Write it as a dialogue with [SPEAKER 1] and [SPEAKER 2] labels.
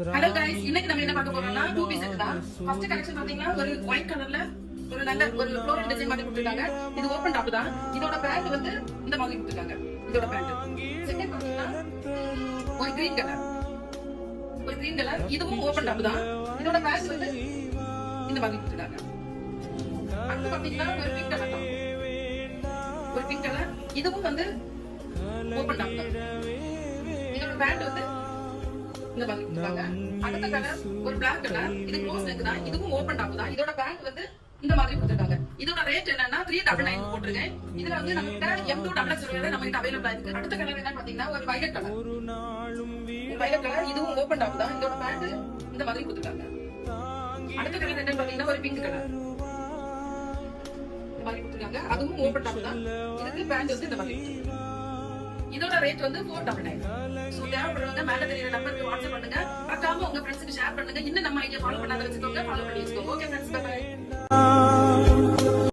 [SPEAKER 1] Hello guys, இன்னைக்கு நம்ம என்ன பார்க்க போறோம்னா டூ பீஸ் செட் தான். ஃபர்ஸ்ட் கலெக்ஷன் பாத்தீங்கன்னா ஒரு ஒயிட் கலர்ல ஒரு நல்ல ஒரு ஃப்ளோரல் டிசைன் மாதிரி கொடுத்திருக்காங்க. இது ஓபன் டாப் தான். இதோட பேண்ட் வந்து இந்த மாதிரி கொடுத்திருக்காங்க. இதோட பேண்ட். செகண்ட் பாத்தீங்கன்னா ஒரு கிரீன் கலர். ஒரு கிரீன் கலர் இதுவும் ஓபன் டாப் தான். இதோட பேண்ட் வந்து இந்த மாதிரி கொடுத்திருக்காங்க. அடுத்து பாத்தீங்கன்னா ஒரு பிங்க் கலர் தான். ஒரு பிங்க் கலர் இதுவும் வந்து ஓபன் டாப் தான். இதோட பேண்ட் வந்து இந்த மாதிரி கொடுத்திருக்காங்க. அடுத்த கலர் ஒரு Black கலர். இது க்ளோஸ் நெக் தான். இதுவும் ஓபன் டாப் தான். இதோட பேண்ட் வந்து இந்த மாதிரி கொடுத்திருக்காங்க. இதோட ரேட் என்னன்னா 399 போட்டுருக்கேன். இதுல வந்து நம்மகிட்ட M2 டபுள் எக்ஸ் வரை நம்மகிட்ட அவைலபிளா இருக்கு. அடுத்த கலர் என்ன பாத்தீங்கன்னா ஒரு வயலட் கலர். வயலட் கலர் இதுவும் ஓபன் டாப் தான். இதோட பேண்ட் இந்த மாதிரி கொடுத்திருக்காங்க. அடுத்த கலர் என்ன பாத்தீங்கன்னா ஒரு பிங்க் கலர். இந்த மாதிரி கொடுத்திருக்காங்க. அதுவும் ஓபன் டாப் தான். இதுக்கு பேண்ட் வந்து இந்த மாதிரி கொடுத்திருக்காங்க. இதோட ரேட் வந்து 499. சோ தேவைப்படுறவங்க மேல தெரியுற நம்பருக்கு வாட்ஸ்அப் பண்ணுங்க. மறக்காம உங்க ஃப்ரெண்ட்ஸ்க்கு ஷேர் பண்ணுங்க. இன்னும் நம்ம ஐடியா ஃபாலோ பண்ணாத வச்சுக்கோங்க. ஃபாலோ பண்ணி வச்சுக்கோங்க. Okay friends, bye by.